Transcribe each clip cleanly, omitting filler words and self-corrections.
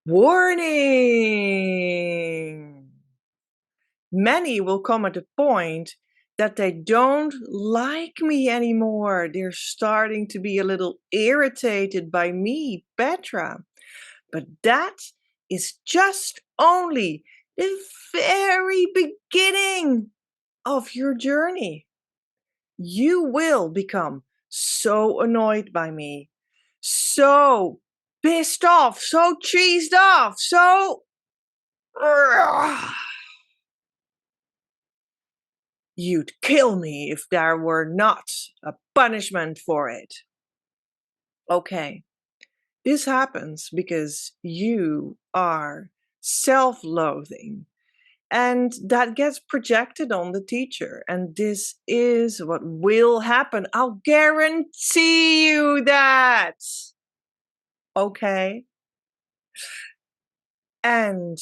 Warning! Many will come at a point that they don't like me anymore. They're starting to be a little irritated by me, Petra. But that is just only the very beginning of your journey. You will become so annoyed by me, so pissed off, so cheesed off, so you'd kill me if there were not a punishment for it. Okay, this happens because you are self-loathing, and that gets projected on the teacher, and this is what will happen. I'll guarantee you that. Okay? And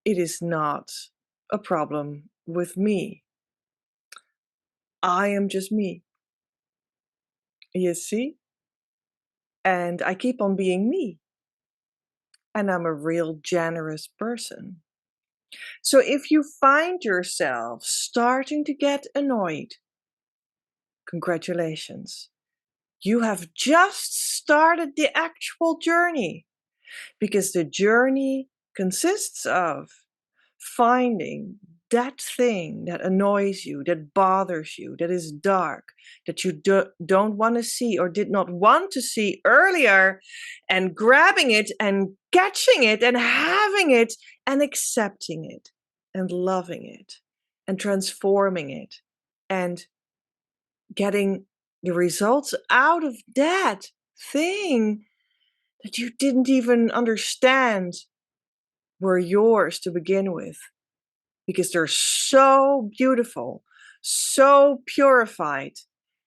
it is not a problem with me. I am just me. You see? And I keep on being me. And I'm a real generous person. So if you find yourself starting to get annoyed, congratulations. You have just started the actual journey, because the journey consists of finding that thing that annoys you, that bothers you, that is dark, that you don't want to see or did not want to see earlier, and grabbing it and catching it and having it and accepting it and loving it and transforming it and getting the results out of that thing that you didn't even understand were yours to begin with, because they're so beautiful, so purified,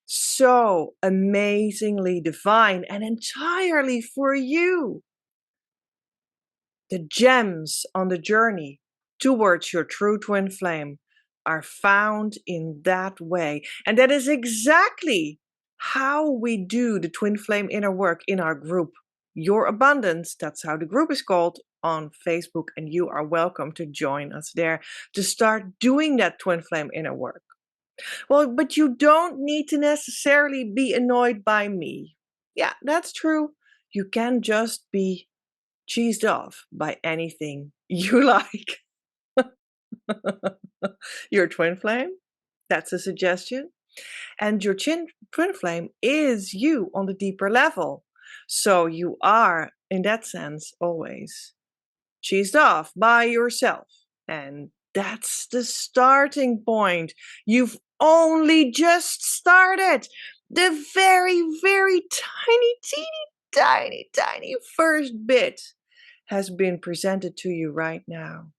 so amazingly divine and entirely for you. The gems on the journey towards your true twin flame are found in that way. And that is exactly how we do the twin flame inner work in our group. Your Abundance, that's how the group is called, on Facebook, and you are welcome to join us there to start doing that twin flame inner work. Well, but you don't need to necessarily be annoyed by me. Yeah, that's true. You can just be cheesed off by anything you like. Your twin flame, that's a suggestion. And your twin flame is you on the deeper level. So you are, in that sense, always cheesed off by yourself. And that's the starting point. You've only just started. The very, very tiny, tiny first bit has been presented to you right now.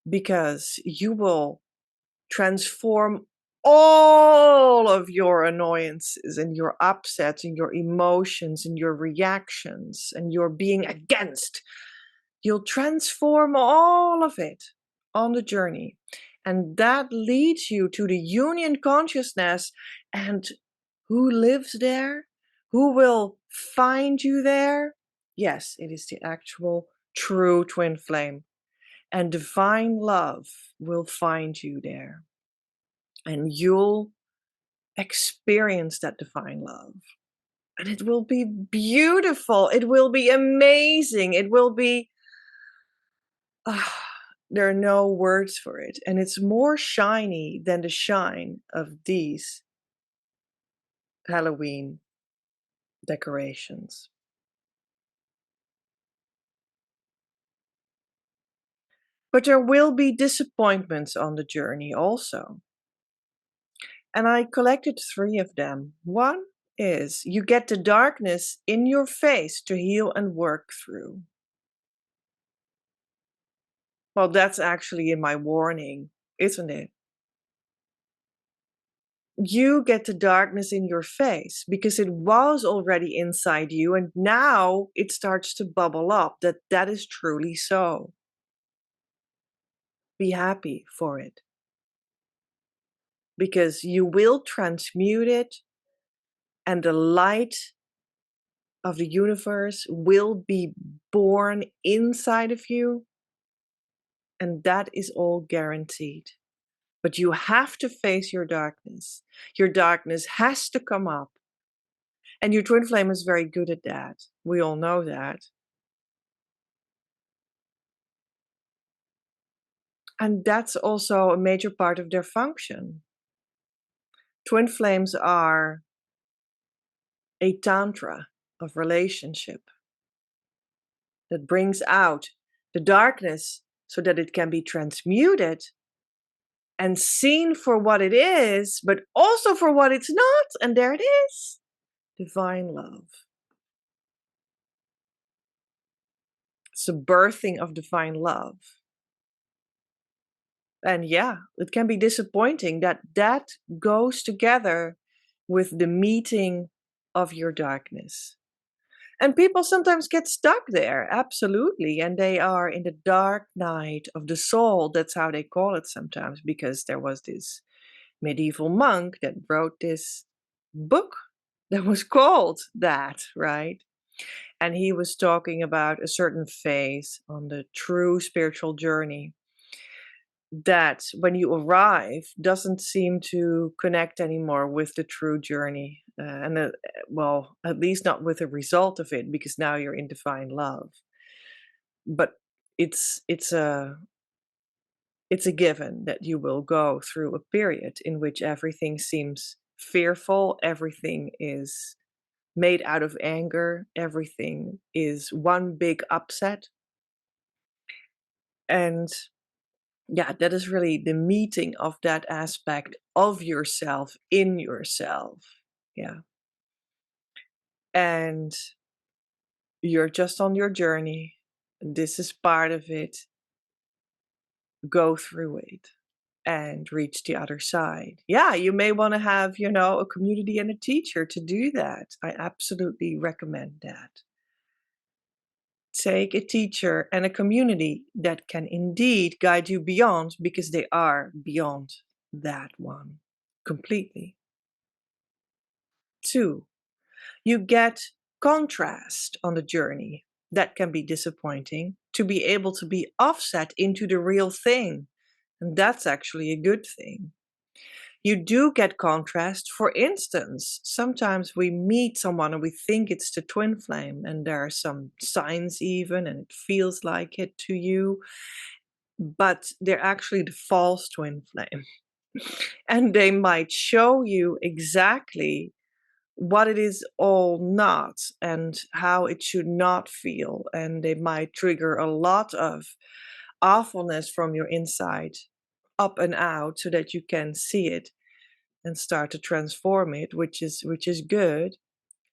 Because you will transform all of your annoyances and your upsets and your emotions and your reactions and your being against. You'll transform all of it on the journey. And that leads you to the union consciousness. And who lives there? Who will find you there? Yes, it is the actual true twin flame. And divine love will find you there. And you'll experience that divine love. And it will be beautiful. It will be amazing. It will be, there are no words for it. And it's more shiny than the shine of these Halloween decorations. But there will be disappointments on the journey also. And I collected 3 of them. One is you get the darkness in your face to heal and work through. Well, that's actually in my warning, isn't it? You get the darkness in your face because it was already inside you, and now it starts to bubble up that is truly so. Be happy for it, because you will transmute it, and the light of the universe will be born inside of you, and that is all guaranteed. But you have to face your darkness. Your darkness has to come up. And your twin flame is very good at that. We all know that. And that's also a major part of their function. Twin flames are a tantra of relationship that brings out the darkness so that it can be transmuted and seen for what it is, but also for what it's not. And there it is, divine love. It's the birthing of divine love. And yeah, it can be disappointing that that goes together with the meeting of your darkness. And people sometimes get stuck there, absolutely. And they are in the dark night of the soul. That's how they call it sometimes, because there was this medieval monk that wrote this book that was called that, right? And he was talking about a certain phase on the true spiritual journey that when you arrive doesn't seem to connect anymore with the true journey, well, at least not with the result of it, because now you're in divine love. But it's a given that you will go through a period in which everything seems fearful, everything is made out of anger, everything is one big upset. And yeah, that is really the meeting of that aspect of yourself in yourself. Yeah. And you're just on your journey. This is part of it. Go through it and reach the other side. Yeah, you may want to have, a community and a teacher to do that. I absolutely recommend that. Take a teacher and a community that can indeed guide you beyond, because they are beyond that one completely. 2, you get contrast on the journey. That can be disappointing, to be able to be offset into the real thing. And that's actually a good thing. You do get contrast. For instance, sometimes we meet someone and we think it's the twin flame, and there are some signs even, and it feels like it to you, but they're actually the false twin flame. And they might show you exactly what it is all not and how it should not feel. And they might trigger a lot of awfulness from your inside up and out so that you can see it and start to transform it, which is good.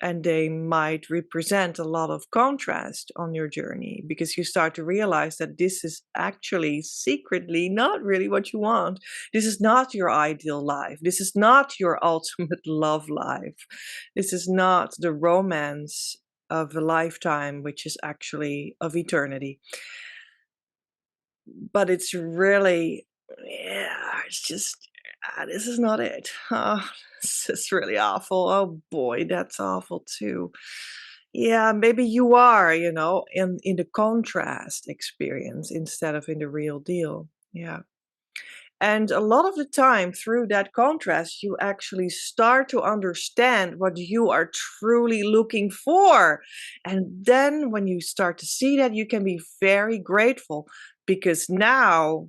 And they might represent a lot of contrast on your journey, because you start to realize that this is actually secretly not really what you want. This is not your ideal life. This is not your ultimate love life. This is not the romance of a lifetime, which is actually of eternity. But it's really, yeah, it's just, this is not it. Oh, this is really awful. Oh boy, that's awful too. Yeah, maybe you are, in the contrast experience instead of in the real deal. Yeah. And a lot of the time through that contrast, you actually start to understand what you are truly looking for. And then when you start to see that, you can be very grateful, because now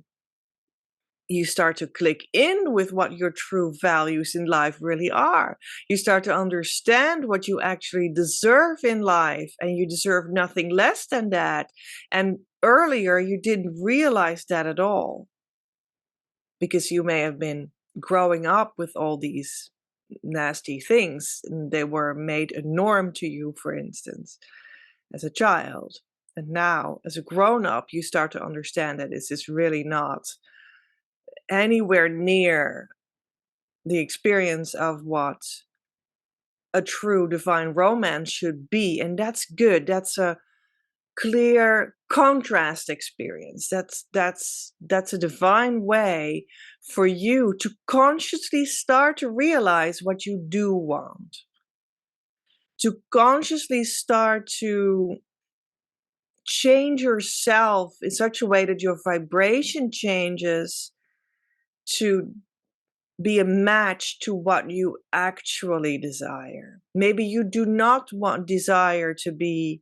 you start to click in with what your true values in life really are. You start to understand what you actually deserve in life, and you deserve nothing less than that. And earlier, you didn't realize that at all, because you may have been growing up with all these nasty things, and they were made a norm to you, for instance, as a child. And now, as a grown up, you start to understand that this is really not anywhere near the experience of what a true divine romance should be. And that's good. That's a clear contrast experience. That's a divine way for you to consciously start to realize what you do want. to consciously start to change yourself in such a way that your vibration changes to be a match to what you actually desire. Maybe you do not desire to be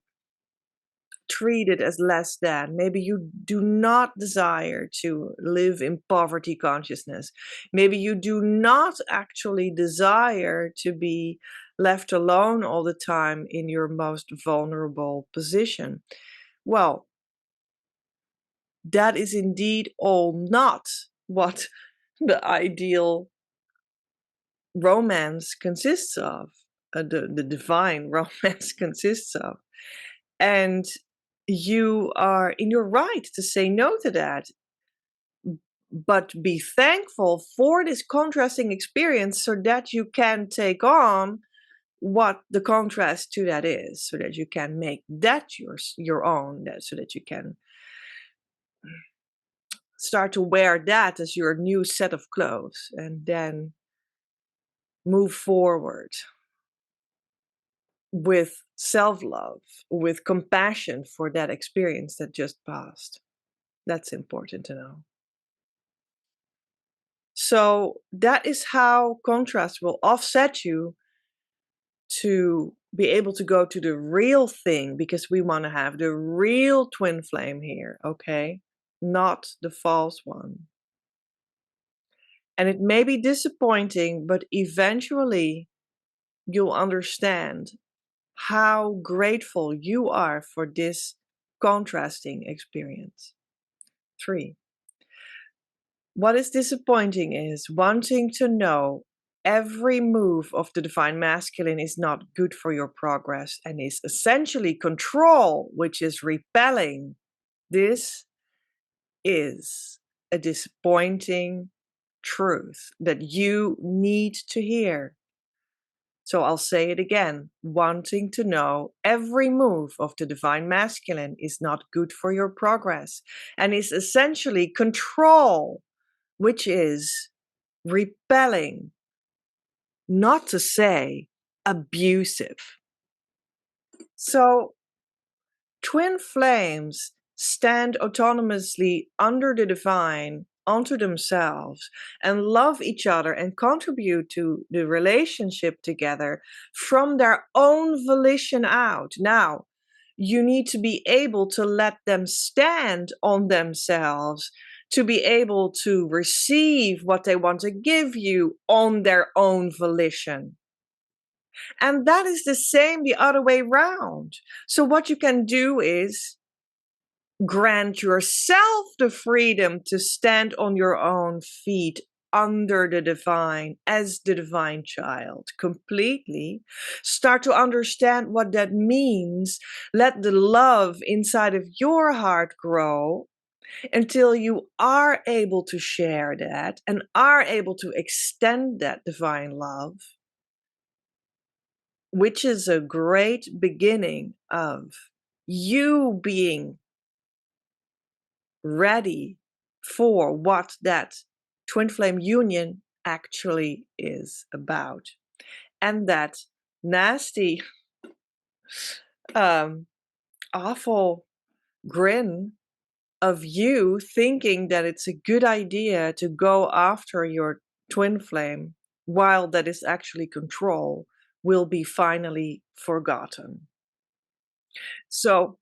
treated as less than. Maybe you do not desire to live in poverty consciousness. Maybe you do not actually desire to be left alone all the time in your most vulnerable position. Well, that is indeed all not what the ideal romance consists of, the divine romance consists of. And you are in your right to say no to that, but be thankful for this contrasting experience so that you can take on what the contrast to that is, so that you can make that your own, so that you can start to wear that as your new set of clothes and then move forward with self-love, with compassion for that experience that just passed. That's important to know. So that is how contrast will offset you to be able to go to the real thing, because we want to have the real twin flame here, okay? Not the false one. And it may be disappointing, but eventually you'll understand how grateful you are for this contrasting experience. 3. What is disappointing is wanting to know every move of the divine masculine is not good for your progress and is essentially control, which is repelling. This is a disappointing truth that you need to hear. So I'll say it again. Wanting to know every move of the divine masculine is not good for your progress and is essentially control, which is repelling, not to say abusive. So twin flames stand autonomously under the divine, onto themselves, and love each other and contribute to the relationship together from their own volition out. Now, you need to be able to let them stand on themselves, to be able to receive what they want to give you on their own volition. And that is the same the other way round. So what you can do is grant yourself the freedom to stand on your own feet under the divine, as the divine child, completely. Start to understand what that means. Let the love inside of your heart grow until you are able to share that and are able to extend that divine love, which is a great beginning of you being ready for what that twin flame union actually is about. And that nasty, awful grin of you thinking that it's a good idea to go after your twin flame while that is actually control will be finally forgotten. So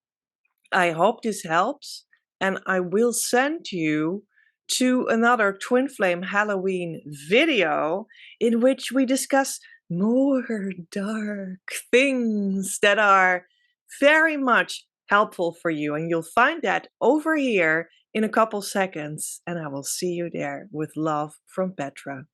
I hope this helps, and I will send you to another Twin Flame Halloween video in which we discuss more dark things that are very much helpful for you. And you'll find that over here in a couple seconds, and I will see you there with love from Petra.